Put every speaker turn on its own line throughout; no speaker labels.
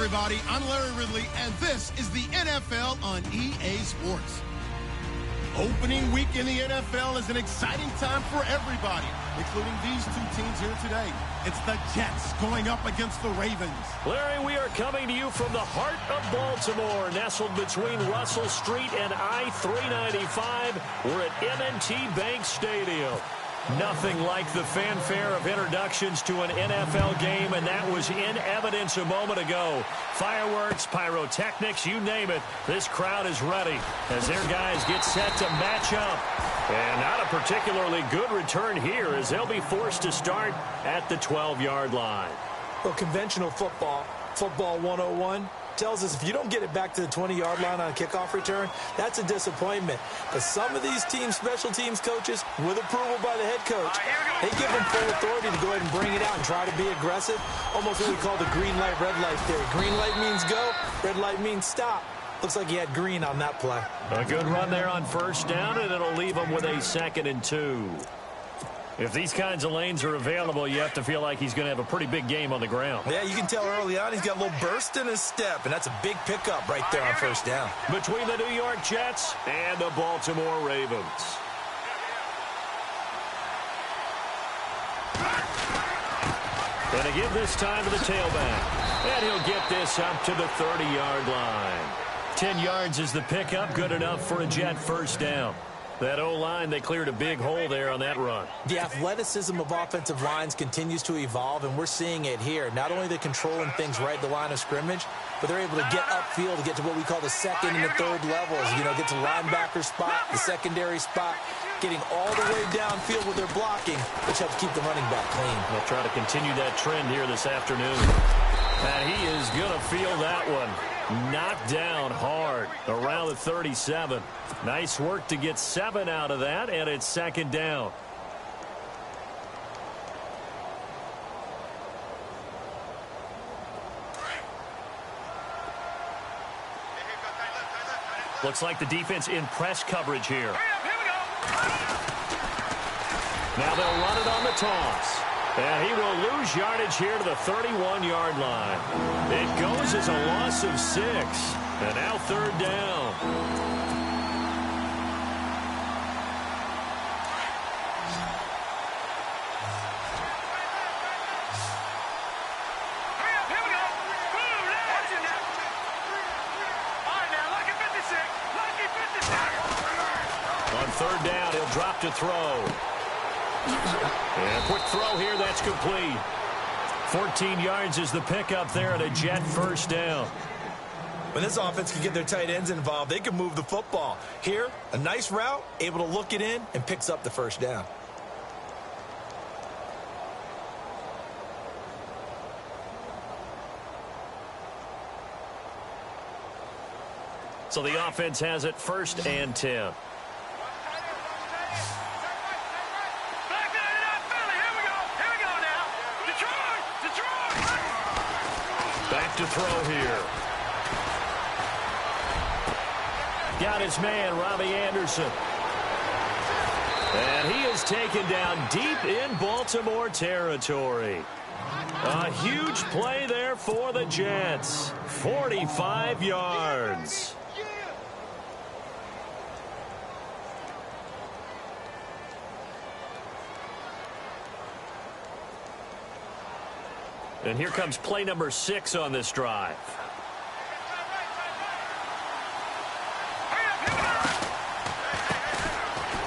everybody. I'm Larry Ridley, and this is the NFL on EA Sports. Opening week in the NFL is an exciting time for everybody, including these two teams here today. It's the Jets going up against the Ravens.
Larry, we are coming to you from the heart of Baltimore, nestled between Russell Street and I-395. We're at M&T Bank Stadium. Nothing like the fanfare of introductions to an NFL game, and that was in evidence a moment ago. Fireworks, pyrotechnics, you name it. This crowd is ready as their guys get set to match up. And not a particularly good return here as they'll be forced to start at the 12-yard line.
Well, conventional football 101, tells us if you don't get it back to the 20-yard line on a kickoff return, that's a disappointment. But some of these teams, special teams coaches, with approval by the head coach, they give them full authority to go ahead and bring it out and try to be aggressive. Almost what we call the green light, red light theory. Green light means go, red light means stop. Looks like he had green on that play.
A good run there on first down, and it'll leave him with a 2nd and 2. If these kinds of lanes are available, you have to feel like he's going to have a pretty big game on the ground.
Yeah, you can tell early on he's got a little burst in his step, and that's a big pickup right there on first down.
Between the New York Jets and the Baltimore Ravens. And again this time to the tailback. And he'll get this up to the 30-yard line. 10 yards is the pickup, good enough for a Jet first down. That O-line, they cleared a big hole there on that run.
The athleticism of offensive lines continues to evolve, and we're seeing it here. Not only they're controlling things right at the line of scrimmage, but they're able to get upfield to get to what we call the second and the third levels. You know, get to linebacker spot, the secondary spot, getting all the way downfield with their blocking, which helps keep the running back clean.
They'll try to continue that trend here this afternoon. And he is going to feel that one. Knocked down hard around the 37. Nice work to get 7 out of that, and it's 2nd down. Looks like the defense in press coverage here. Now they'll run it on the toss. And he will lose yardage here to the 31-yard line. It goes as a loss of 6. And now 3rd down. On 3rd down, he'll drop to throw. And a quick throw here, that's complete. 14 yards is the pickup there at a Jet first down.
When this offense can get their tight ends involved, they can move the football. Here, a nice route, able to look it in, and picks up the first down.
So the offense has it 1st and 10. Back to throw here. Got his man, Robbie Anderson. And he is taken down deep in Baltimore territory. A huge play there for the Jets. 45 yards. And here comes play number 6 on this drive.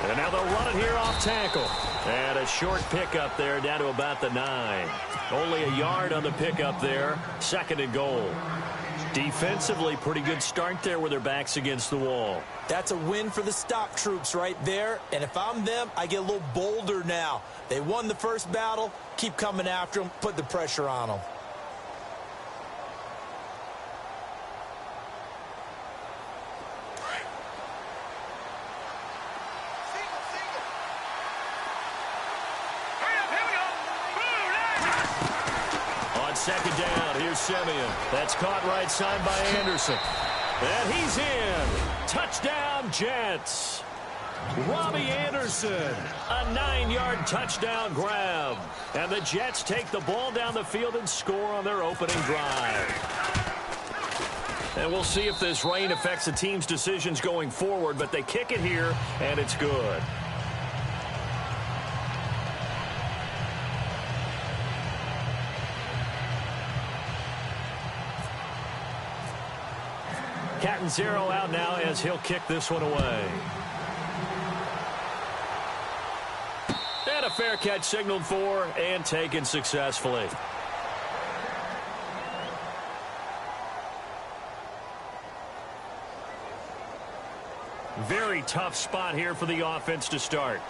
And now they'll run it here off tackle. And a short pickup there down to about the 9. Only a yard on the pickup there. 2nd and goal. Defensively, pretty good start there with their backs against the wall.
That's a win for the stop troops right there. And if I'm them, I get a little bolder now. They won the first battle. Keep coming after them. Put the pressure on them.
On 2nd down, here's Simeon. That's caught right side by Anderson. And he's in. Touchdown, Jets. Robbie Anderson, a 9-yard touchdown grab. And the Jets take the ball down the field and score on their opening drive. And we'll see if this rain affects the team's decisions going forward, but they kick it here, and it's good. Catanzaro out now as he'll kick this one away. And a fair catch signaled for and taken successfully. Very tough spot here for the offense to start.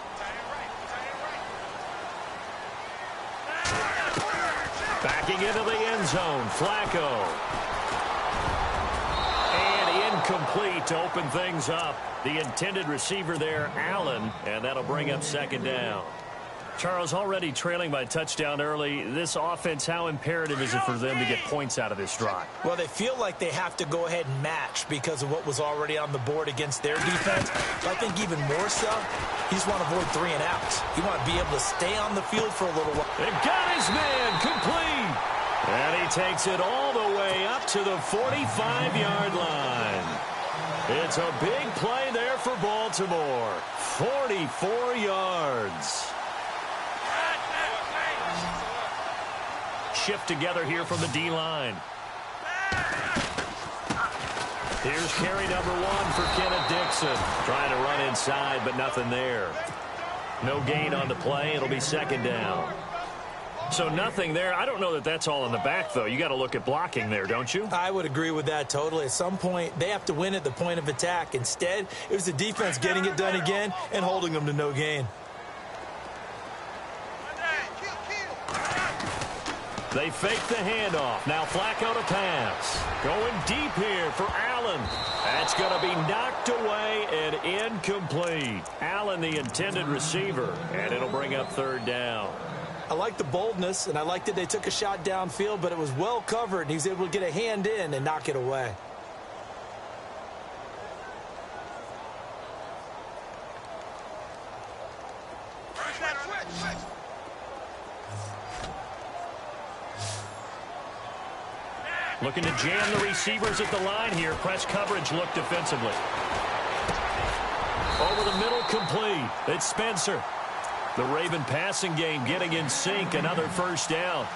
Backing into the end zone, Flacco. And incomplete to open things up. The intended receiver there, Allen, and that'll bring up second down. Charles, already trailing by touchdown early. This offense, how imperative is it for them to get points out of this drive?
Well, they feel like they have to go ahead and match because of what was already on the board against their defense. But I think even more so, you just want to avoid 3 and outs. You want to be able to stay on the field for a little while.
They've got his man complete. And he takes it all the way up to the 45-yard line. It's a big play there for Baltimore. 44 yards. Shift together here from the D-line. Here's carry number 1 for Kenneth Dixon. Trying to run inside, but nothing there. No gain on the play. It'll be second down. So nothing there. I don't know that that's all in the back, though. You got to look at blocking there, don't you?
I would agree with that totally. At some point, they have to win at the point of attack. Instead, it was the defense getting it done again and holding them to no gain.
They fake the handoff. Now Flacco to pass. Going deep here for Allen. That's going to be knocked away and incomplete. Allen, the intended receiver, and it'll bring up third down.
I like the boldness, and I like that they took a shot downfield, but it was well covered, and he was able to get a hand in and knock it away.
Looking to jam the receivers at the line here. Press coverage look defensively. Over the middle, complete. It's Spencer. The Raven passing game getting in sync. Another first down.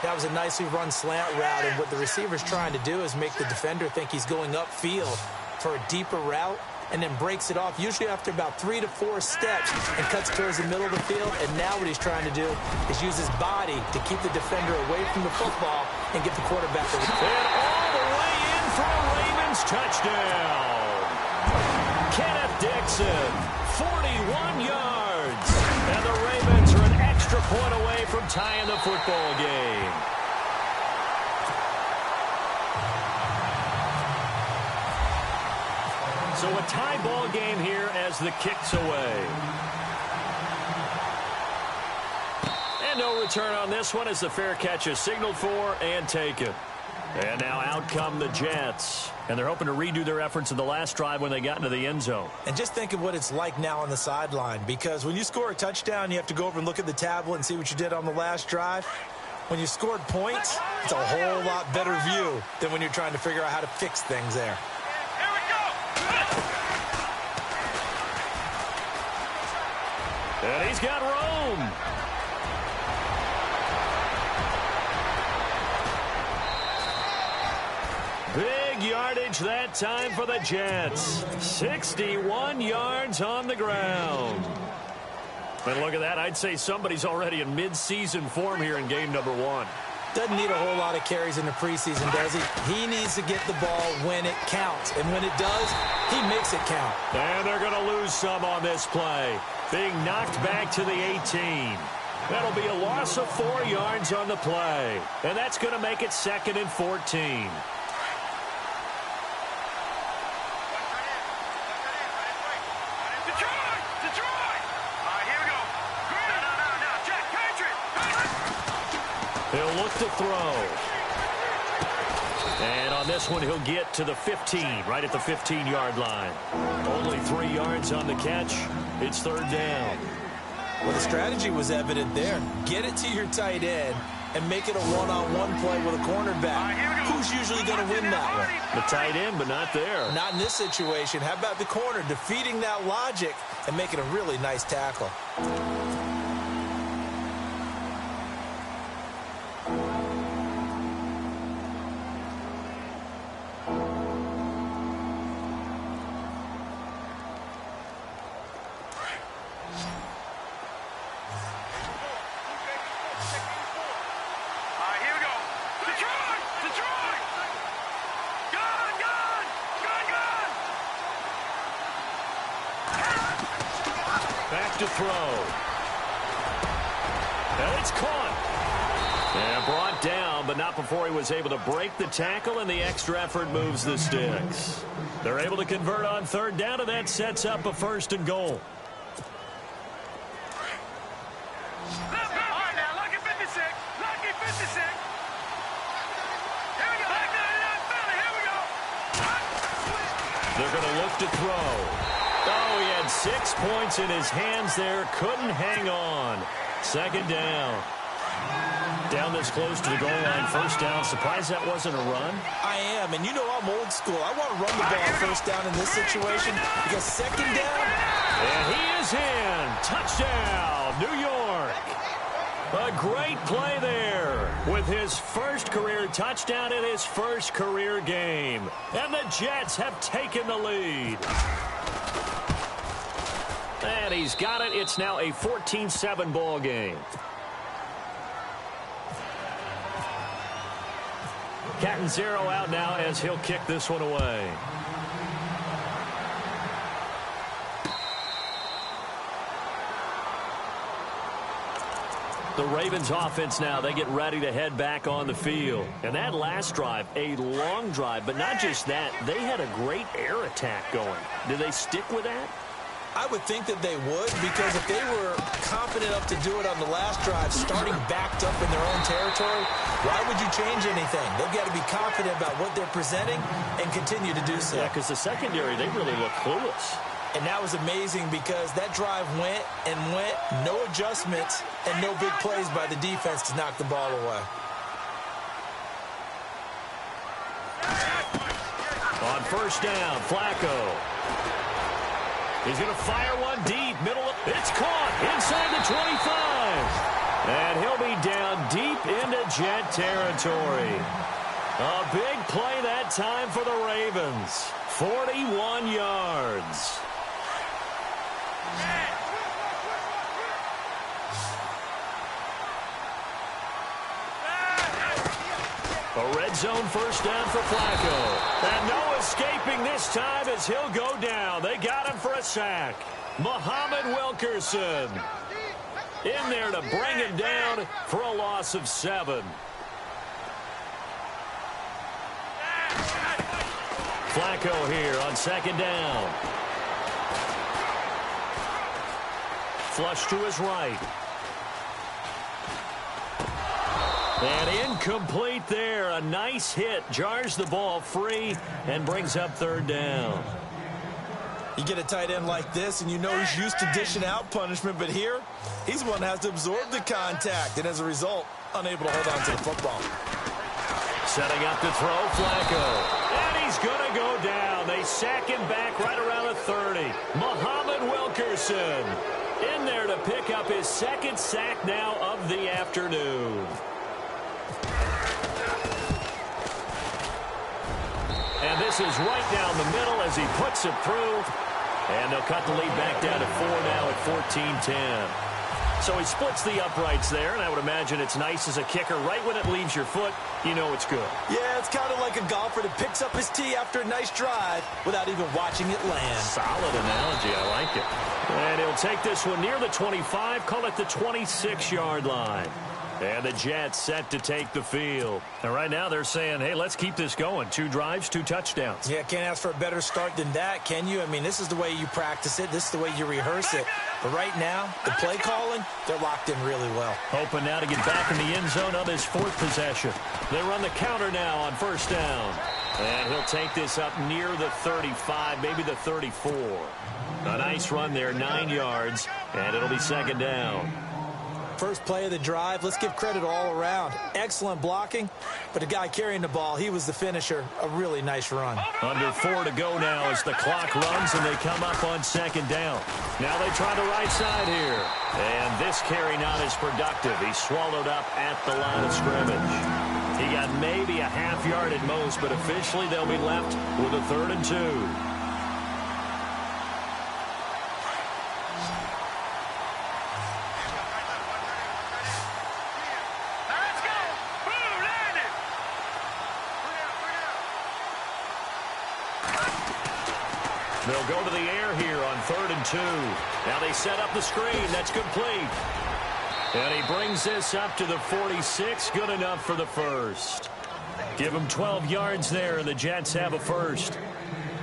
That was a nicely run slant route, and what the receiver's trying to do is make the defender think he's going upfield for a deeper route, and then breaks it off, usually after about 3 to 4 steps, and cuts towards the middle of the field. And now what he's trying to do is use his body to keep the defender away from the football and get the quarterback.
And all the way in for a Ravens touchdown. Kenneth Dixon, 41 yards. And the Ravens are an extra point away from tying the football game. So a tie ball game here as the kick's away. And no return on this one as the fair catch is signaled for and taken. And now out come the Jets. And they're hoping to redo their efforts in the last drive when they got into the end zone.
And just think of what it's like now on the sideline, because when you score a touchdown, you have to go over and look at the tablet and see what you did on the last drive. When you scored points, it's a whole lot better view than when you're trying to figure out how to fix things there.
And he's got room. Big yardage that time for the Jets. 61 yards on the ground. And look at that. I'd say somebody's already in mid-season form here in game number 1.
Doesn't need a whole lot of carries in the preseason, does he? He needs to get the ball when it counts. And when it does, he makes it count.
And they're going to lose some on this play. Being knocked back to the 18. That'll be a loss of 4 yards on the play. And that's going to make it 2nd and 14. He'll look to throw. And on this one, he'll get to the 15, right at the 15-yard line. Only 3 yards on the catch. It's third down.
Well, the strategy was evident there. Get it to your tight end and make it a one-on-one play with a cornerback. Who's usually going to win that one?
The tight end, but not there.
Not in this situation. How about the corner defeating that logic and making a really nice tackle?
Back to throw. And it's caught. And brought down, but not before he was able to break the tackle, and the extra effort moves the sticks. They're able to convert on third down, and that sets up a 1st and goal. They're going to look to throw. Oh, he had 6 points in his hands there. Couldn't hang on. 2nd down. Down this close to the goal line. 1st down. Surprised that wasn't a run?
I am, and you know I'm old school. I want to run the ball 1st down in this situation because 2nd down.
And he is in. Touchdown, New York. A great play there with his 1st career touchdown in his 1st career game. And the Jets have taken the lead. And he's got it. It's now a 14-7 ball game. Catanzaro out now as he'll kick this one away. The Ravens offense now, they get ready to head back on the field. And that last drive, a long drive, but not just that, they had a great air attack going. Do they stick with that?
I would think that they would, because if they were confident enough to do it on the last drive, starting backed up in their own territory, why would you change anything? They've got to be confident about what they're presenting and continue to do so.
Yeah, because the secondary, they really look clueless.
And that was amazing because that drive went and went, no adjustments, and no big plays by the defense to knock the ball away.
On 1st down, Flacco. He's going to fire one deep, middle. It's caught inside the 25. And he'll be down deep into Jet territory. A big play that time for the Ravens. 41 yards. A red zone 1st down for Flacco. And no escaping this time as he'll go down. They got him for a sack. Muhammad Wilkerson in there to bring him down for a loss of 7. Flacco here on 2nd down. Flush to his right. And incomplete there. A nice hit. Jars the ball free and brings up 3rd down.
You get a tight end like this, and you know he's used to dishing out punishment, but here, he's the one that has to absorb the contact, and as a result, unable to hold on to the football.
Setting up to throw, Flacco. And he's going to go down. They sack him back right around the 30. Muhammad Wilkerson in there to pick up his 2nd sack now of the afternoon. And this is right down the middle as he puts it through. And they'll cut the lead back down to 4 now at 14-10. So he splits the uprights there, and I would imagine it's nice as a kicker. Right when it leaves your foot, you know it's good.
Yeah, it's kind of like a golfer that picks up his tee after a nice drive without even watching it land.
Solid analogy. I like it. And he'll take this one near the 25, call it the 26-yard line. And the Jets set to take the field. And right now they're saying, hey, let's keep this going. 2 drives, 2 touchdowns.
Yeah, can't ask for a better start than that, can you? I mean, this is the way you practice it. This is the way you rehearse it. But right now, the play calling, they're locked in really well.
Hoping now to get back in the end zone on his 4th possession. They run the counter now on 1st down. And he'll take this up near the 35, maybe the 34. A nice run there, 9 yards, and it'll be second down.
First play of the drive, let's give credit all around. Excellent blocking, but the guy carrying the ball, he was the finisher. A really nice run.
Under 4 to go now as the clock runs and they come up on second down. Now they try the right side here. And this carry not as productive. He's swallowed up at the line of scrimmage. He got maybe a half yard at most, but officially they'll be left with a 3rd and 2. They'll go to the air here on 3rd and 2. Now they set up the screen. That's complete. And he brings this up to the 46. Good enough for the first. Give him 12 yards there, and the Jets have a first.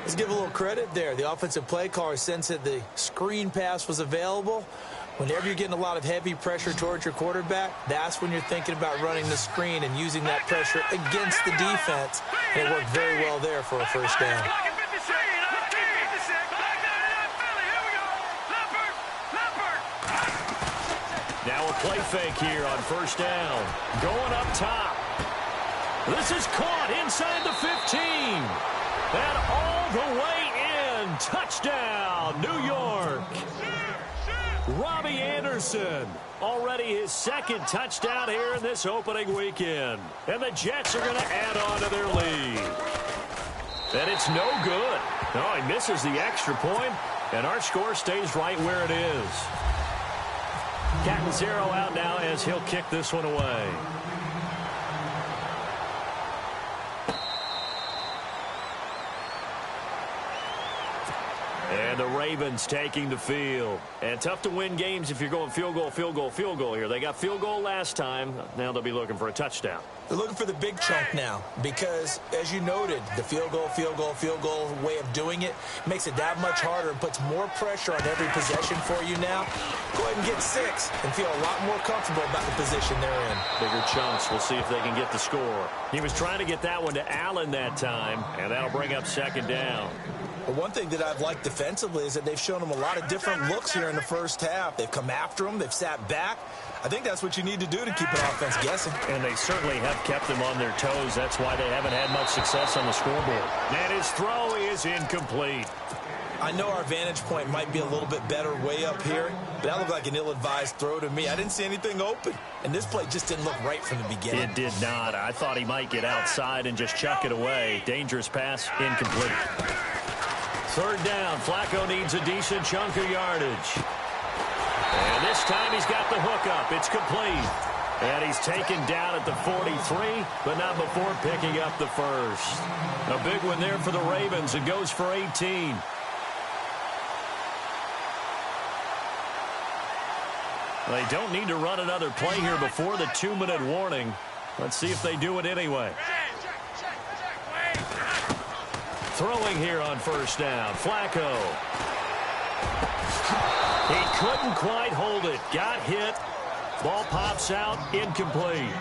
Let's give a little credit there. The offensive play caller sensed that the screen pass was available. Whenever you're getting a lot of heavy pressure towards your quarterback, that's when you're thinking about running the screen and using that pressure against the defense. And it worked very well there for a first down.
Now a play fake here on first down. Going up top. This is caught inside the 15. And all the way in. Touchdown, New York. Robbie Anderson. Already his 2nd touchdown here in this opening weekend. And the Jets are going to add on to their lead. And it's no good. No, he misses the extra point, and our score stays right where it is. Catanzaro out now as he'll kick this one away. And the Ravens taking the field. And tough to win games if you're going field goal, field goal, field goal here. They got field goal last time. Now they'll be looking for a touchdown.
They're looking for the big chunk now because, as you noted, the field goal way of doing it makes it that much harder and puts more pressure on every possession for you now. Go ahead and get 6 and feel a lot more comfortable about the position they're in.
Bigger chunks. We'll see if they can get the score. He was trying to get that one to Allen that time, and that'll bring up second down.
But one thing that I've liked defensively is that they've shown them a lot of different looks here in the first half. They've come after them. They've sat back. I think that's what you need to do to keep an offense guessing.
And they certainly have kept them on their toes. That's why they haven't had much success on the scoreboard. And his throw is incomplete.
I know our vantage point might be a little bit better way up here, but that looked like an ill-advised throw to me. I didn't see anything open, and this play just didn't look right from the beginning.
It did not. I thought he might get outside and just chuck it away. Dangerous pass, incomplete. 3rd down. Flacco needs a decent chunk of yardage. And this time he's got the hook up. It's complete. And he's taken down at the 43, but not before picking up the first. A big one there for the Ravens. It goes for 18. They don't need to run another play here before the 2-minute warning. Let's see if they do it anyway. Throwing here on first down. Flacco. He couldn't quite hold it. Got hit. Ball pops out. Incomplete.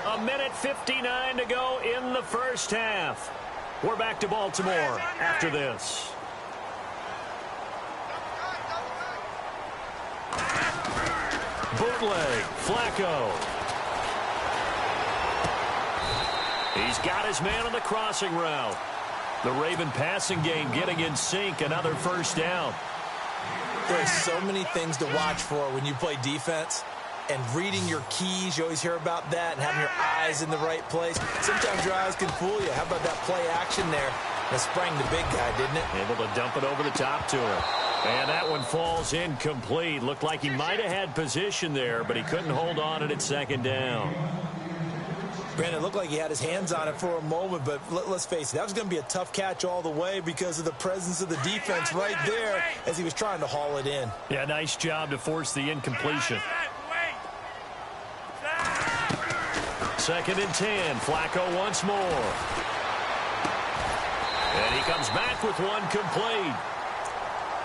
1:59 to go in the first half. We're back to Baltimore after this. Bootleg. Flacco. He's got his man on the crossing route. The Raven passing game getting in sync. Another first down.
There's so many things to watch for when you play defense. And reading your keys, you always hear about that, and having your eyes in the right place. Sometimes your eyes can fool you. How about that play action there? That sprang the big guy, didn't it?
Able to dump it over the top to him. And that one falls incomplete. Looked like he might have had position there, but he couldn't hold on at second down.
Brandon, it looked like he had his hands on it for a moment, but let's face it, that was going to be a tough catch all the way because of the presence of the defense right there as he was trying to haul it in.
Yeah, nice job to force the incompletion. 2nd and 10. Flacco once more. And he comes back with one complete.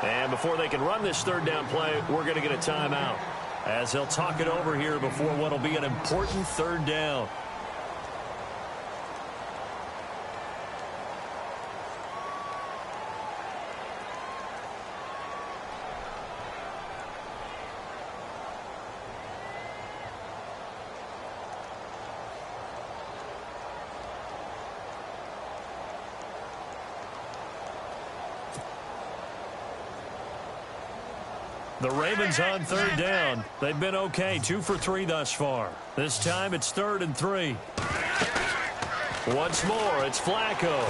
And before they can run this 3rd down play, we're going to get a timeout as they'll talk it over here before what will be an important 3rd down. The Ravens on third down. They've been okay, 2 for 3 thus far. This time it's 3rd and 3. Once more, it's Flacco.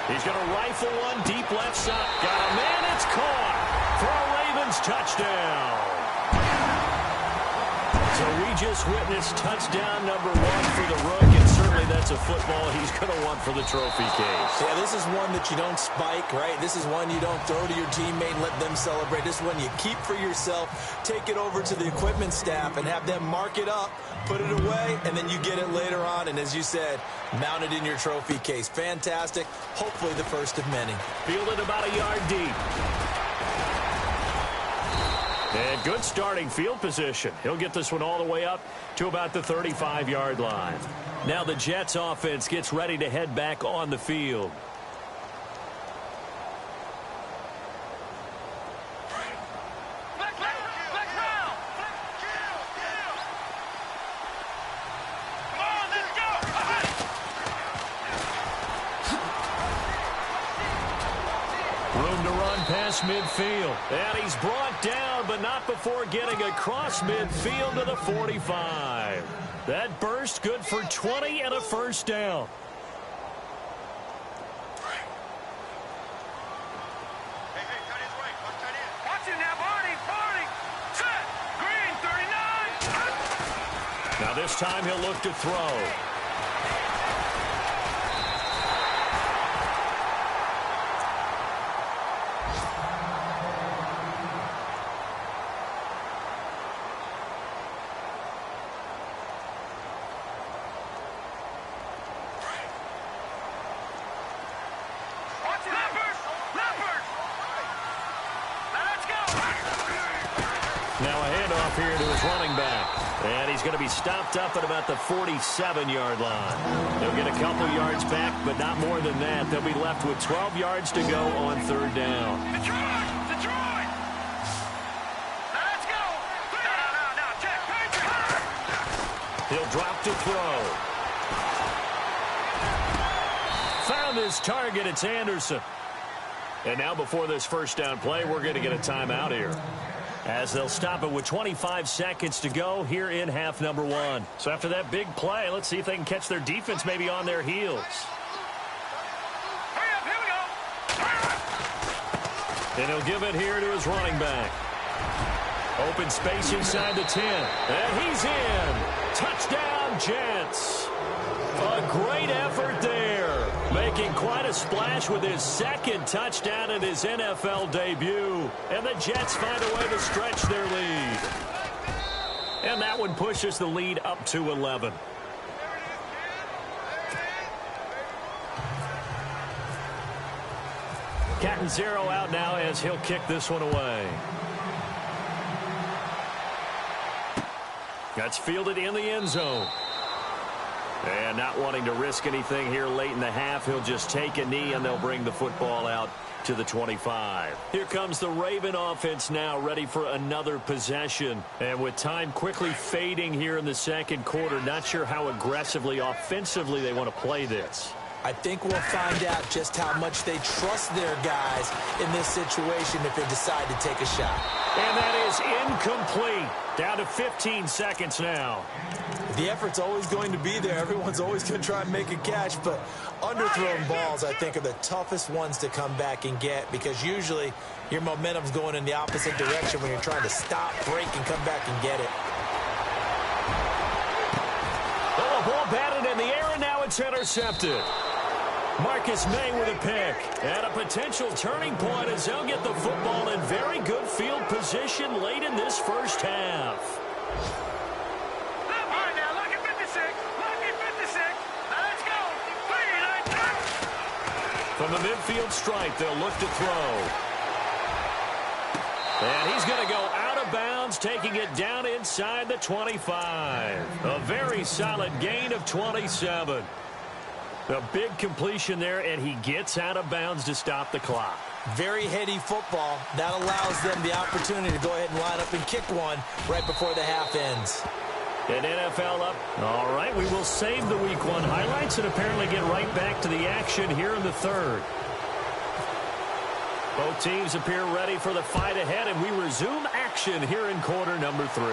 He's going to rifle one deep left side. Got a man, it's caught for a Ravens touchdown. So we just witnessed touchdown number 1 for the Rook, and certainly that's a football he's going to want for the trophy case.
Yeah, this is one that you don't spike, right? This is one you don't throw to your teammate and let them celebrate. This is one you keep for yourself, take it over to the equipment staff and have them mark it up, put it away, and then you get it later on. And as you said, mount it in your trophy case. Fantastic. Hopefully the first of many.
Fielded about a yard deep. And good starting field position. He'll get this one all the way up to about the 35-yard line. Now the Jets offense gets ready to head back on the field. Room to run past midfield. And he's brought down, but not before getting across midfield to the 45. That burst good for 20 and a first down. Now this time he'll look to throw. Now a handoff here to his running back. And he's going to be stopped up at about the 47-yard line. They'll get a couple yards back, but not more than that. They'll be left with 12 yards to go on third down. Detroit! Now let's go! No, check. He'll drop to throw. Found his target. It's Anderson. And now before this first down play, we're going to get a timeout here, as they'll stop it with 25 seconds to go here in half number 1. So after that big play, let's see if they can catch their defense maybe on their heels. Hurry up, here we go. And he'll give it here to his running back. Open space inside the 10. And he's in. Touchdown, Jets. A great effort there, making quite a splash with his second touchdown in his NFL debut. And the Jets find a way to stretch their lead. And that one pushes the lead up to 11. Catanzaro out now as he'll kick this one away. That's fielded in the end zone. And not wanting to risk anything here late in the half, he'll just take a knee and they'll bring the football out to the 25. Here comes the Raven offense now, ready for another possession. And with time quickly fading here in the second quarter, not sure how aggressively, offensively they want to play this.
I think we'll find out just how much they trust their guys in this situation if they decide to take a shot.
And that is incomplete. Down to 15 seconds now.
The effort's always going to be there. Everyone's always going to try and make a catch, but underthrown balls, I think, are the toughest ones to come back and get, because usually your momentum's going in the opposite direction when you're trying to stop, break, and come back and get it.
Oh, the ball batted in the air, and now it's intercepted. Marcus May with a pick. And a potential turning point as they'll get the football in very good field position late in this first half.
All right, now look at 56. Look at 56. Now let's go. 3, 9, 10.
From the midfield stripe, they'll look to throw. And he's going to go out of bounds, taking it down inside the 25. A very solid gain of 27. A big completion there, and he gets out of bounds to stop the clock.
Very heady football. That allows them the opportunity to go ahead and line up and kick one right before the half ends.
And NFL up. All right, we will save the Week 1 highlights and apparently get right back to the action here in the third. Both teams appear ready for the fight ahead, and we resume action here in quarter number 3.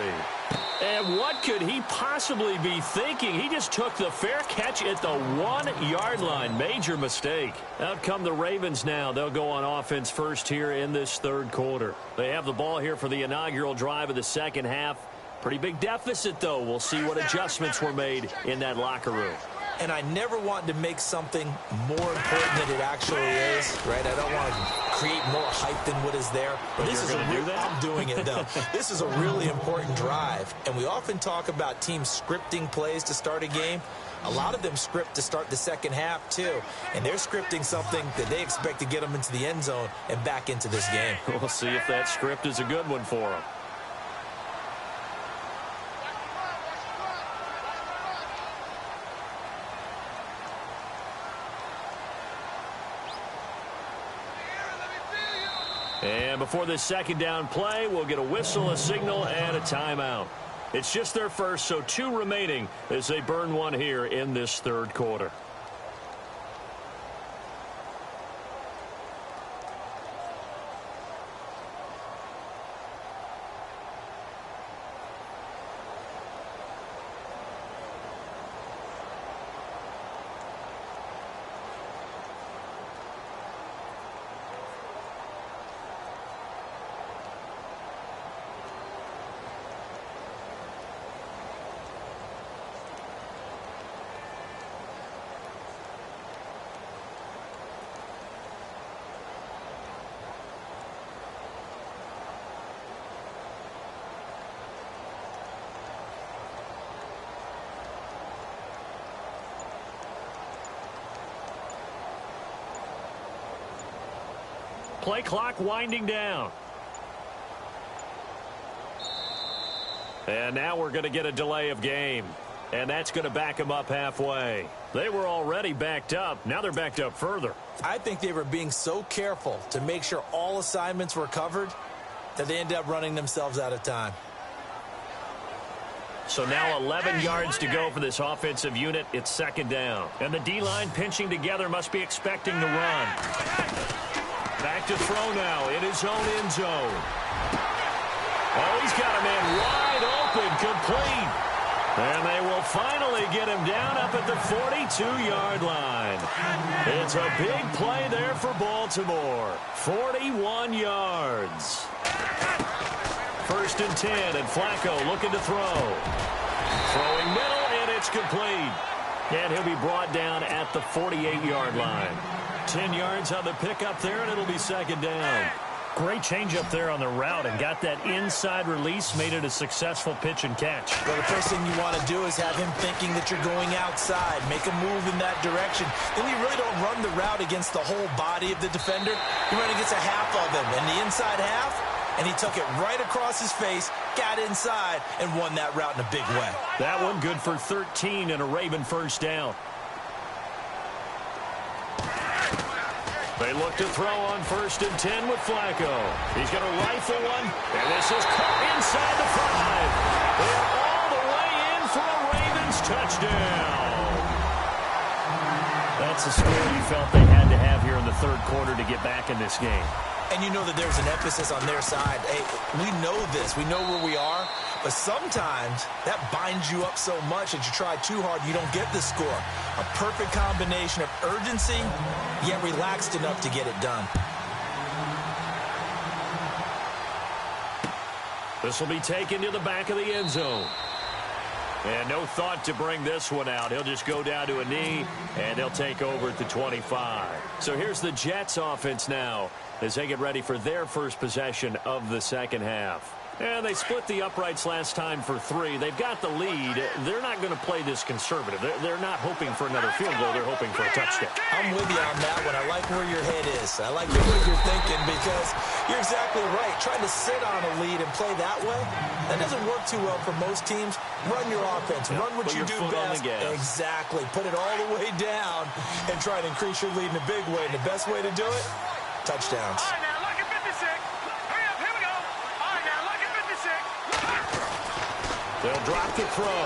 And what could he possibly be thinking? He just took the fair catch at the 1-yard line. Major mistake. Out come the Ravens now. They'll go on offense first here in this third quarter. They have the ball here for the inaugural drive of the second half. Pretty big deficit, though. We'll see what adjustments were made in that locker room.
And I never want to make something more important than it actually is, right? I don't want to create more hype than what is there. But this is I'm doing it, though. This is a really important drive. And we often talk about teams scripting plays to start a game. A lot of them script to start the second half, too. And they're scripting something that they expect to get them into the end zone and back into this game.
We'll see if that script is a good one for them. And before this second down play, we'll get a whistle, a signal, and a timeout. It's just their first, so 2 remaining as they burn one here in this third quarter. Play clock winding down. And now we're going to get a delay of game. And that's going to back them up halfway. They were already backed up. Now they're backed up further.
I think they were being so careful to make sure all assignments were covered that they ended up running themselves out of time.
So now 11 yards to go for this offensive unit. It's second down. And the D-line pinching together must be expecting to run. Back to throw now in his own end zone. Oh, he's got a man wide open, complete. And they will finally get him down up at the 42-yard line. It's a big play there for Baltimore. 41 yards. First and 10, and Flacco looking to throw. Throwing middle, and it's complete. And he'll be brought down at the 48-yard line. 10 yards on the pickup there, and it'll be second down.
Great change up there on the route and got that inside release, made it a successful pitch and catch.
Well, the first thing you want to do is have him thinking that you're going outside, make a move in that direction. Then you really don't run the route against the whole body of the defender. You run against a half of him, and the inside half, and he took it right across his face, got inside, and won that route in a big way.
That one good for 13 and a Raven first down. They look to throw on first and 10 with Flacco. He's going to rifle one, and this is caught inside the 5. They're all the way in for a Ravens touchdown.
That's the score you felt they had to have here in the third quarter to get back in this game.
And you know that there's an emphasis on their side. Hey, we know this. We know where we are. But sometimes that binds you up so much that you try too hard, you don't get the score. A perfect combination of urgency, yet relaxed enough to get it done.
This will be taken to the back of the end zone. And no thought to bring this one out. He'll just go down to a knee, and they'll take over at the 25. So here's the Jets offense now as they get ready for their first possession of the second half. And they split the uprights last time for 3. They've got the lead. They're not going to play this conservative. They're not hoping for another field goal. They're hoping for a touchdown.
I'm with you on that one. I like where your head is. I like what you're thinking because you're exactly right. Trying to sit on a lead and play that way, that doesn't work too well for most teams. Run your offense. Run what you do best. Exactly. Put it all the way down and try to increase your lead in a big way. And the best way to do it, touchdowns.
All right, now look at 56. Hurry up, here we go. All right, now look at 56.
They'll drop the throw.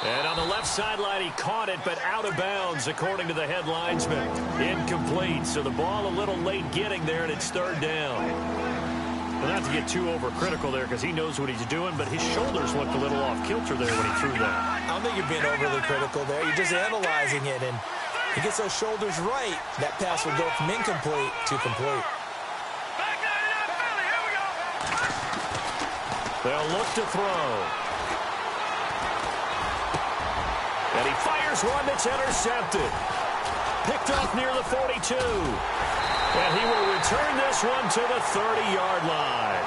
And on the left sideline, he caught it, but out of bounds, according to the head linesman. Incomplete, so the ball a little late getting there, and it's third down. Well, not to get too overcritical there because he knows what he's doing, but his shoulders looked a little off kilter there when he threw that.
I don't think you're being overly critical there. You're just analyzing it, and he gets those shoulders right. That pass will go from incomplete to complete.
They'll look to throw. And he fires one that's intercepted. Picked off near the 42. And he will return this one to the 30-yard line.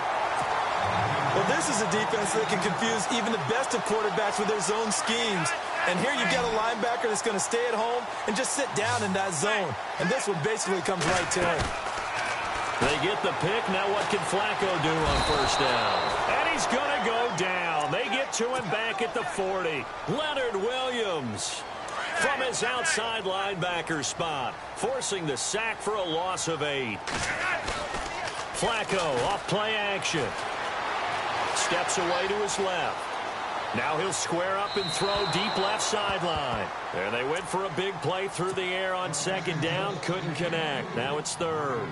Well, this is a defense that can confuse even the best of quarterbacks with their zone schemes. And here you've got a linebacker that's going to stay at home and just sit down in that zone. And this one basically comes right to him.
They get the pick. Now what can Flacco do on first down? And he's going to go down. They get to him back at the 40. Leonard Williams from his outside linebacker spot, forcing the sack for a loss of 8. Flacco off play action. Steps away to his left. Now he'll square up and throw deep left sideline. There they went for a big play through the air on second down. Couldn't connect. Now it's third.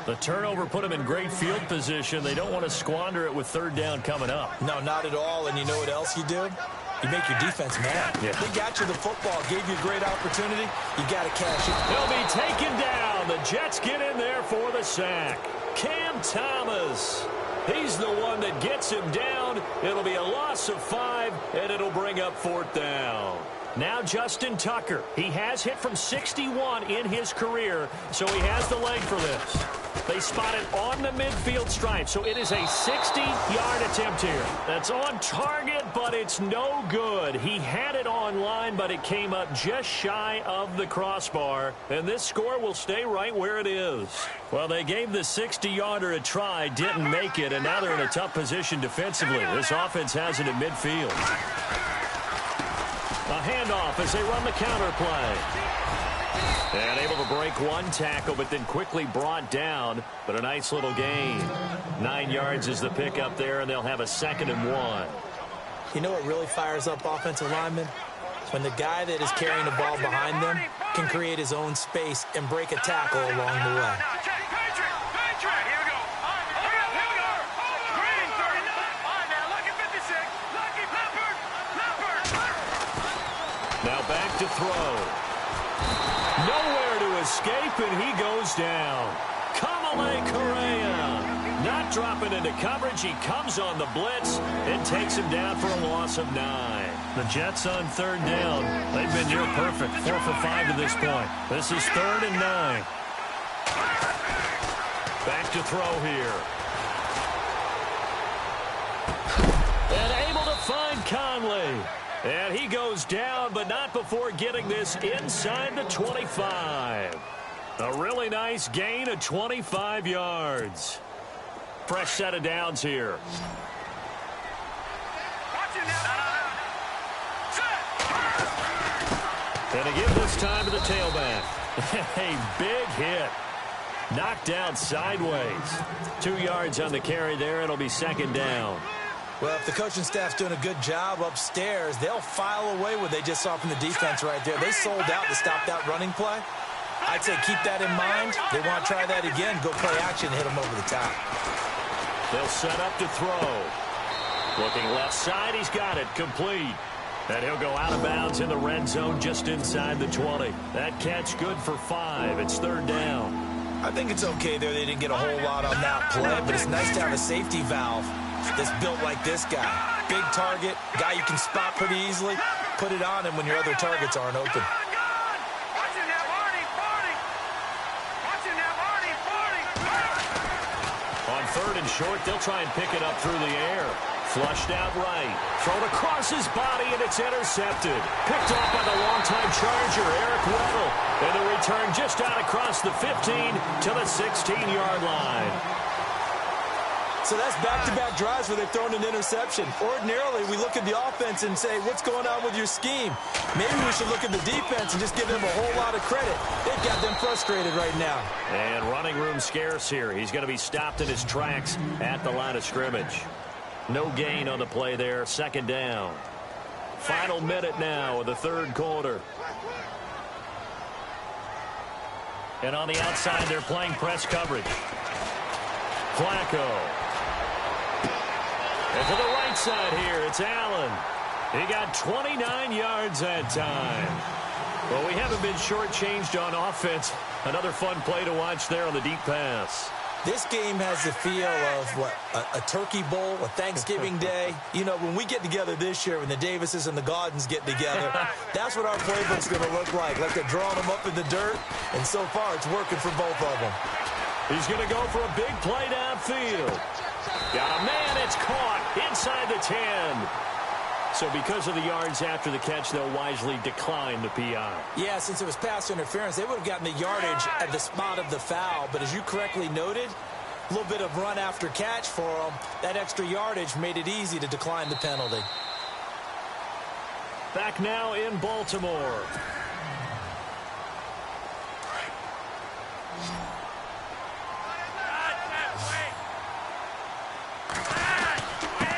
The turnover put them in great field position. They don't want to squander it with third down coming up.
No, not at all. And you know what else you do? You make your defense mad.
Yeah.
They got you the football, gave you a great opportunity. You got to cash it.
He'll be taken down. The Jets get in there for the sack. Cam Thomas. He's the one that gets him down. It'll be a loss of 5, and it'll bring up fourth down. Now Justin Tucker. He has hit from 61 in his career, so he has the leg for this. They spot it on the midfield stripe, so it is a 60-yard attempt here. That's on target, but it's no good. He had it on line, but it came up just shy of the crossbar, and this score will stay right where it is. Well, they gave the 60-yarder a try, didn't make it, and now they're in a tough position defensively. This offense has it at midfield. A handoff as they run the counter play. And able to break one tackle, but then quickly brought down. But a nice little gain. 9 yards is the pickup there, and they'll have a 2nd and 1.
You know what really fires up offensive linemen? When the guy that is carrying the ball behind them can create his own space and break a tackle along the way.
Now back to throw. Nowhere to escape, and he goes down. Kamale Correa not dropping into coverage. He comes on the blitz and takes him down for a loss of 9.
The Jets on third down. They've been near perfect. 4 for 5 to this point. This is 3rd and 9.
Back to throw here. And able to find Conley. And he goes down, but not before getting this inside the 25. A really nice gain of 25 yards. Fresh set of downs here. And to give this time to the tailback. A big hit. Knocked out sideways. 2 yards on the carry there. It'll be 2nd down.
Well, if the coaching staff's doing a good job upstairs, they'll file away what they just saw from the defense right there. They sold out to stop that running play. I'd say keep that in mind. They want to try that again. Go play action, hit them over the top.
They'll set up to throw. Looking left side, he's got it. Complete. And he'll go out of bounds in the red zone just inside the 20. That catch good for 5. It's 3rd down.
I think it's okay there. They didn't get a whole lot on that play, but it's nice to have a safety valve that's built like this guy. Big target, guy you can spot pretty easily. Put it on him when your other targets aren't open.
On 3rd and short, they'll try and pick it up through the air. Flushed out right. Thrown across his body, and it's intercepted. Picked off by the longtime Charger, Eric Weddle. And the return just out across the 15 to the 16-yard line.
So that's back-to-back drives where they've thrown an interception. Ordinarily, we look at the offense and say, what's going on with your scheme? Maybe we should look at the defense and just give them a whole lot of credit. They've got them frustrated right now.
And running room scarce here. He's going to be stopped in his tracks at the line of scrimmage. No gain on the play there. 2nd down. Final minute now of the third quarter. And on the outside, they're playing press coverage. Flacco. And to the right side here, it's Allen. He got 29 yards that time. Well, we haven't been shortchanged on offense. Another fun play to watch there on the deep pass.
This game has the feel of, what, a turkey bowl, a Thanksgiving day. You know, when we get together this year, when the Davises and the Gaudens get together, that's what our playbook's going to look like they're drawing them up in the dirt, and so far it's working for both of them.
He's going to go for a big play downfield. Got a man, it's caught inside the 10. So because of the yards after the catch, they'll wisely decline the PI.
Yeah, since it was pass interference, they would have gotten the yardage at the spot of the foul. But as you correctly noted, a little bit of run after catch for them. That extra yardage made it easy to decline the penalty.
Back now in Baltimore.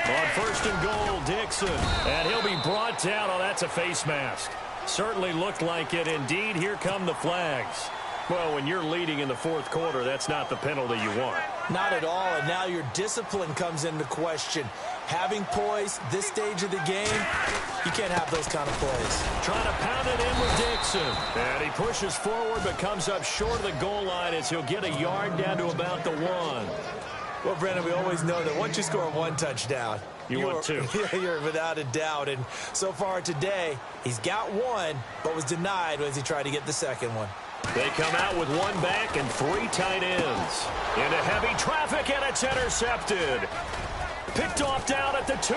On first and goal, Dixon. And he'll be brought down. Oh, that's a face mask. Certainly looked like it. Indeed, here come the flags. Well, when you're leading in the fourth quarter, that's not the penalty you want.
Not at all, and now your discipline comes into question. Having poise this stage of the game, you can't have those kind of plays.
Trying to pound it in with Dixon. And he pushes forward but comes up short of the goal line as he'll get a yard down to about the 1.
Well, Brandon, we always know that once you score one touchdown,
you want two.
You're without a doubt. And so far today, he's got one, but was denied as he tried to get the second one.
They come out with one back and 3 tight ends. Into heavy traffic, and it's intercepted. Picked off down at the 2.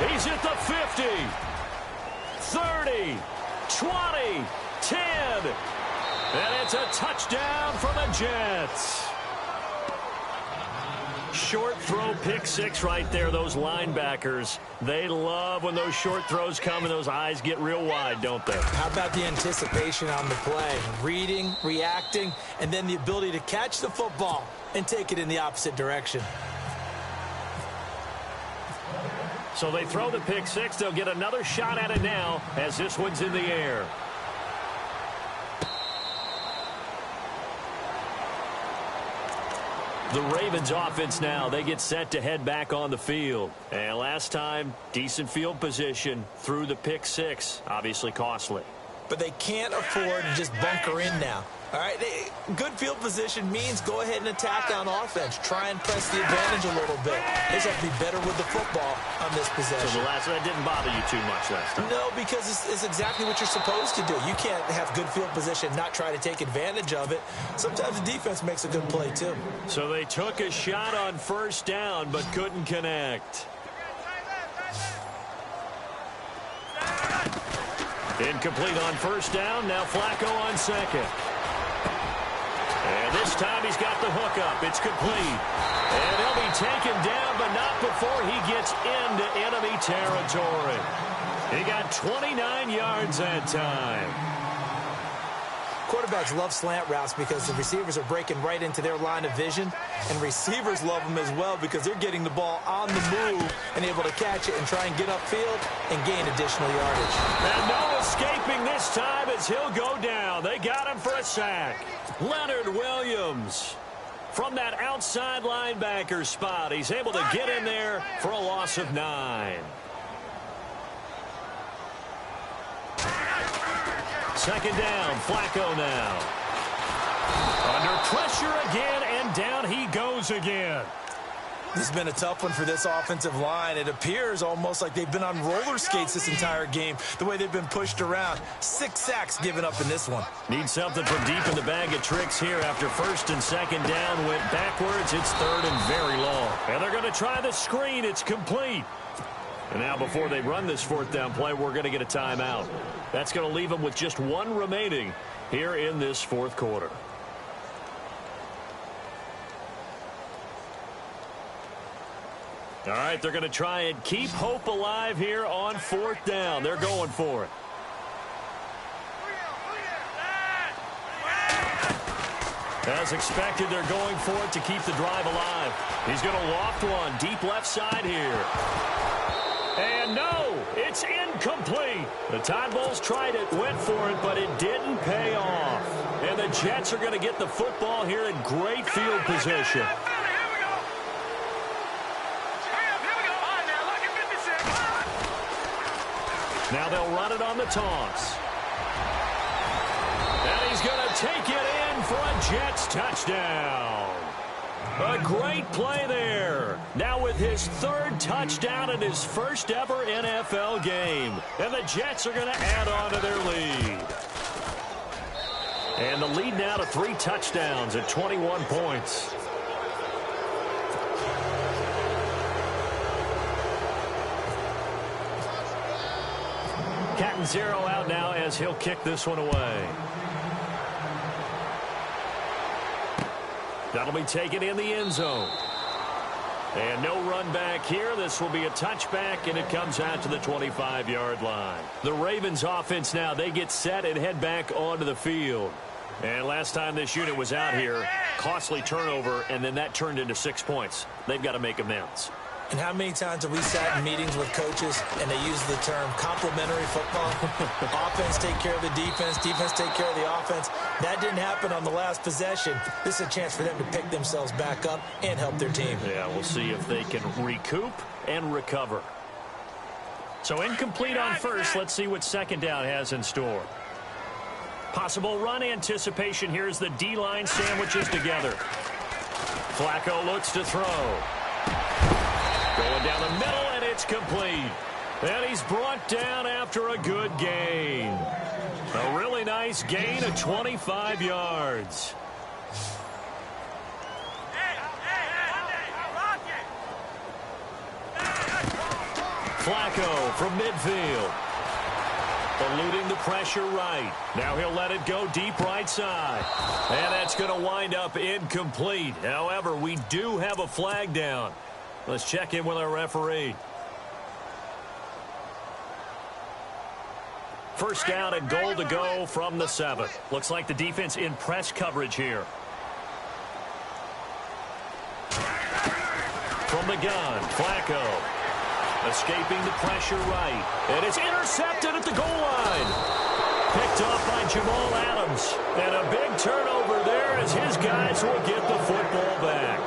He's at the 50. 30. 20. 10. And it's a touchdown for the Jets. Short throw, pick 6 right there. Those linebackers, they love when those short throws come and those eyes get real wide, don't they?
How about the anticipation on the play? Reading, reacting, and then the ability to catch the football and take it in the opposite direction.
So they throw the pick 6. They'll get another shot at it now as this one's in the air. The Ravens offense now, they get set to head back on the field. And last time, decent field position through the pick 6. Obviously costly.
But they can't afford to just bunker in now. All right, good field position means go ahead and attack on offense. Try and press the advantage a little bit. They just have to be better with the football on this possession.
So that didn't bother you too much last time?
No, because it's exactly what you're supposed to do. You can't have good field position, not try to take advantage of it. Sometimes the defense makes a good play, too.
So they took a shot on first down, but couldn't connect. Incomplete on first down. Now Flacco on second. And this time he's got the hook up. It's complete. And he'll be taken down, but not before he gets into enemy territory. He got 29 yards that time.
Quarterbacks love slant routes because the receivers are breaking right into their line of vision, and receivers love them as well because they're getting the ball on the move and able to catch it and try and get upfield and gain additional yardage.
And no escaping this time as he'll go down. They got him for a sack. Leonard Williams from that outside linebacker spot. He's able to get in there for a loss of 9. Second down, Flacco now. Under pressure again, and down he goes again.
This has been a tough one for this offensive line. It appears almost like they've been on roller skates this entire game, the way they've been pushed around. 6 sacks given up in this one.
Need something from deep in the bag of tricks here after first and second down went backwards. It's third and very long. And they're going to try the screen. It's complete. And now before they run this fourth down play, we're going to get a timeout. That's going to leave them with just 1 remaining here in this fourth quarter. All right, they're going to try and keep hope alive here on fourth down. They're going for it. As expected, they're going for it to keep the drive alive. He's going to loft one deep left side here. And no, it's incomplete. The Tide Bulls tried it, went for it, but it didn't pay off. And the Jets are going to get the football here in great field position. Now they'll run it on the toss. And he's going to take it in for a Jets touchdown. A great play there. Now with his third touchdown in his first ever NFL game. And the Jets are going to add on to their lead. And the lead now to 3 touchdowns at 21 points. Catanzaro out now as he'll kick this one away. That'll be taken in the end zone. And no run back here. This will be a touchback, and it comes out to the 25-yard line. The Ravens offense now, they get set and head back onto the field. And last time this unit was out here, costly turnover, and then that turned into 6 points. They've got to make amends.
And how many times have we sat in meetings with coaches and they use the term complementary football? Offense take care of the defense, defense take care of the offense. That didn't happen on the last possession. This is a chance for them to pick themselves back up and help their team.
Yeah, we'll see if they can recoup and recover. So incomplete on first. Let's see what second down has in store. Possible run anticipation here as the D-line sandwiches together. Flacco looks to throw. Going down the middle, and it's complete. And he's brought down after a good gain. A really nice gain of 25 yards. Flacco from midfield. Eluding the pressure right. Now he'll let it go deep right side. And that's going to wind up incomplete. However, we do have a flag down. Let's check in with our referee. First down and goal to go from the 7. Looks like the defense in press coverage here. From the gun, Flacco. Escaping the pressure right. And it's intercepted at the goal line. Picked off by Jamal Adams. And a big turnover there as his guys will get the football back.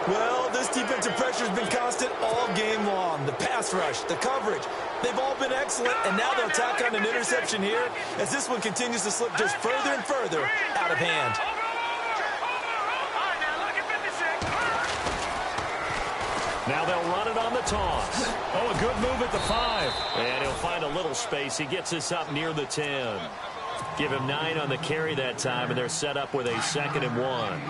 Well, this defensive pressure has been constant all game long. The pass rush, the coverage, they've all been excellent, and now they'll tack on an interception here as this one continues to slip just further and further out of hand.
Now they'll run it on the toss. Oh, a good move at the 5. And he'll find a little space. He gets this up near the 10. Give him 9 on the carry that time, and they're set up with a 2nd and 1.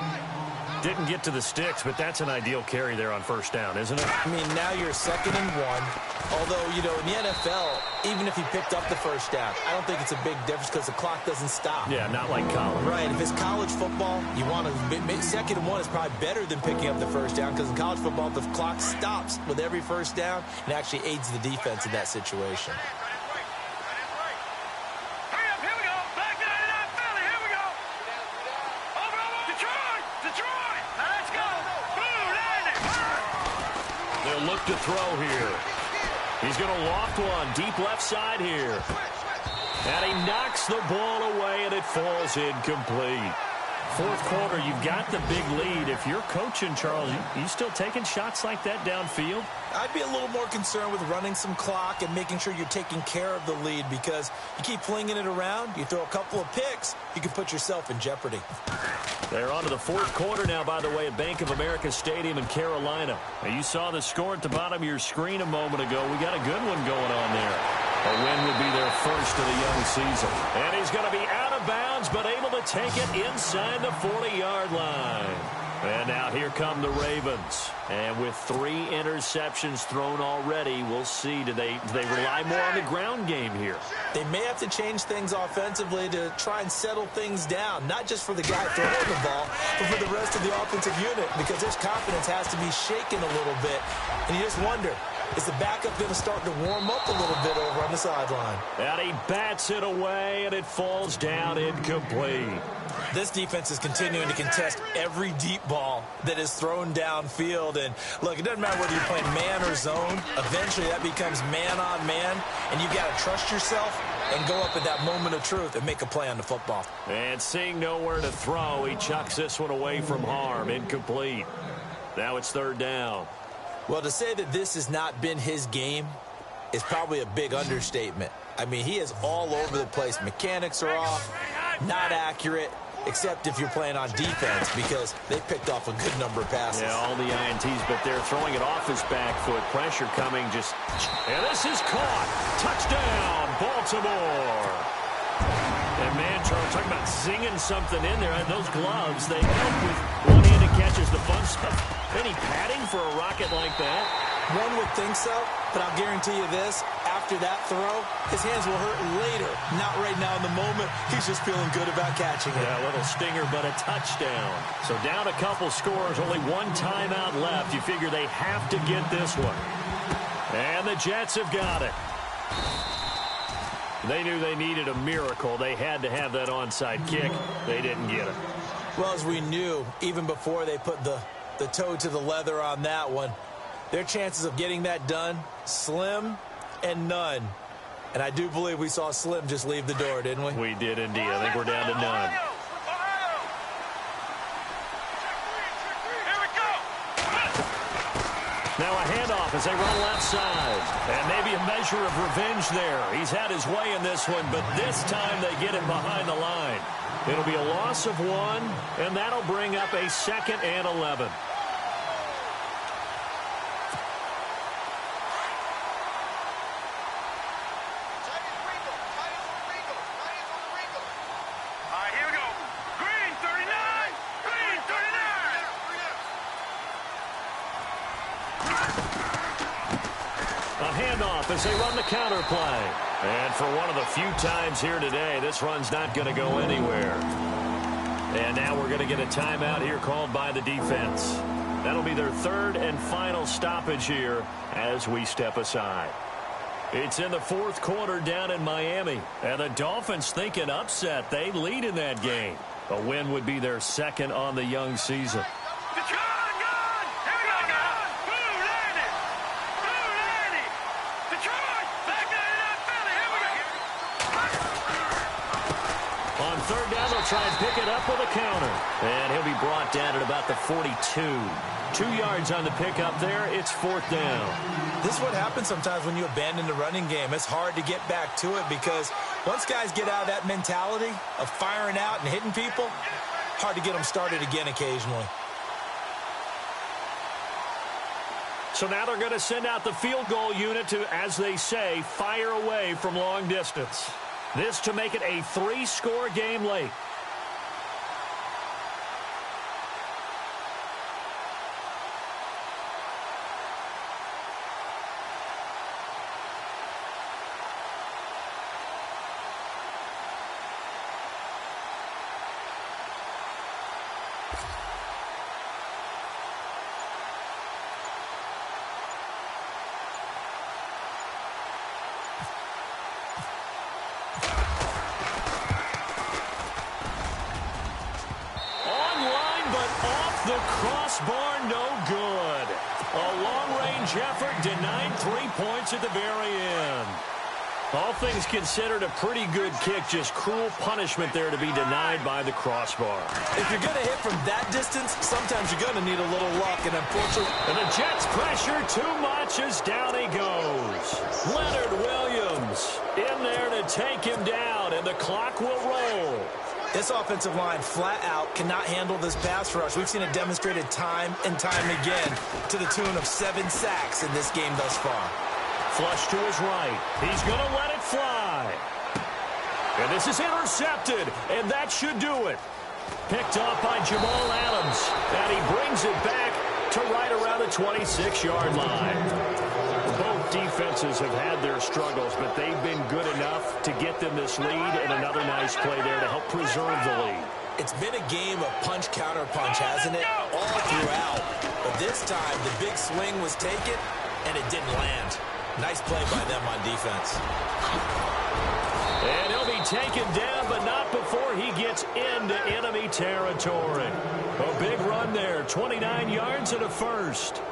Didn't get to the sticks, but that's an ideal carry there on first down, isn't it?
I mean, now you're 2nd and 1. Although, you know, in the NFL, even if he picked up the first down, I don't think it's a big difference because the clock doesn't stop.
Yeah, not like college.
Right. If it's college football, you want to 2nd and 1 is probably better than picking up the first down because in college football, the clock stops with every first down and actually aids the defense in that situation.
Look to throw here. He's going to loft one deep left side here. And he knocks the ball away, and it falls incomplete. Fourth quarter, you've got the big lead. If you're coaching, Charles, you still taking shots like that downfield?
I'd be a little more concerned with running some clock and making sure you're taking care of the lead because you keep flinging it around, you throw a couple of picks, you can put yourself in jeopardy.
They're on to the fourth quarter now, by the way, at Bank of America Stadium in Carolina. Now, you saw the score at the bottom of your screen a moment ago. We got a good one going on there. A win would be their first of the young season. And he's going to be out of bounds, but able to take it inside the 40-yard line. And now here come the Ravens. And with 3 interceptions thrown already, we'll see. Do they rely more on the ground game here?
They may have to change things offensively to try and settle things down, not just for the guy throwing the ball, but for the rest of the offensive unit, because their confidence has to be shaken a little bit. And you just wonder, is the backup going to start to warm up a little bit over on the sideline?
And he bats it away, and it falls down incomplete.
This defense is continuing to contest every deep ball that is thrown downfield. And, look, it doesn't matter whether you're playing man or zone. Eventually, that becomes man-on-man, and you've got to trust yourself and go up at that moment of truth and make a play on the football.
And seeing nowhere to throw, he chucks this one away from harm. Incomplete. Now it's third down.
Well, to say that this has not been his game is probably a big understatement. I mean, he is all over the place. Mechanics are off, not accurate, except if you're playing on defense, because they picked off a good number of passes.
Yeah, all the INTs, but they're throwing it off his back foot. Pressure coming just... And this is caught. Touchdown, Baltimore. And, man, Charles, talking about zinging something in there. Those gloves, they help with one-handed catches, the fun stuff. Any padding for a rocket like that?
One would think so, but I'll guarantee you this. After that throw, his hands will hurt later. Not right now in the moment. He's just feeling good about catching it.
Yeah, a little stinger, but a touchdown. So down a couple scores, only one timeout left. You figure they have to get this one. And the Jets have got it. They knew they needed a miracle. They had to have that onside kick. They didn't get it.
Well, as we knew, even before they put the toe to the leather on that one, their chances of getting that done, slim and none. And I do believe we saw Slim just leave the door, didn't we?
We did indeed. I think we're down to none. Now a handoff as they run left side. And maybe a measure of revenge there. He's had his way in this one, but this time they get him behind the line. It'll be a loss of 1, and that'll bring up a 2nd and 11. As they run the counter play. And for one of the few times here today, this run's not going to go anywhere. And now we're going to get a timeout here called by the defense. That'll be their 3rd and final stoppage here as we step aside. It's in the 4th quarter down in Miami. And the Dolphins think an upset. They lead in that game. A win would be their 2nd on the young season. Third down, they'll try and pick it up with a counter. And he'll be brought down at about the 42. 2 yards on the pickup there. It's 4th down.
This is what happens sometimes when you abandon the running game. It's hard to get back to it because once guys get out of that mentality of firing out and hitting people, hard to get them started again occasionally.
So now they're going to send out the field goal unit to, as they say, fire away from long distance. This to make it a 3-score game late. The crossbar, no good. A long-range effort denied 3 points at the very end. All things considered, a pretty good kick. Just cruel punishment there to be denied by the crossbar.
If you're going to hit from that distance, sometimes you're going to need a little luck. And unfortunately,
and the Jets pressure too much as down he goes. Leonard Williams in there to take him down, and the clock will roll.
This offensive line flat out cannot handle this pass rush. We've seen it demonstrated time and time again to the tune of 7 sacks in this game thus far.
Flush to his right. He's going to let it fly. And this is intercepted, and that should do it. Picked off by Jamal Adams, and he brings it back to right around the 26-yard line. Both defenses have had their struggles, but they've been good enough to get them this lead, and another nice play there to help preserve the lead.
It's been a game of punch-counter-punch, hasn't it? All throughout. But this time, the big swing was taken, and it didn't land. Nice play by them on defense.
And he'll be taken down, but not before before he gets into enemy territory. A big run there, 29 yards and a first.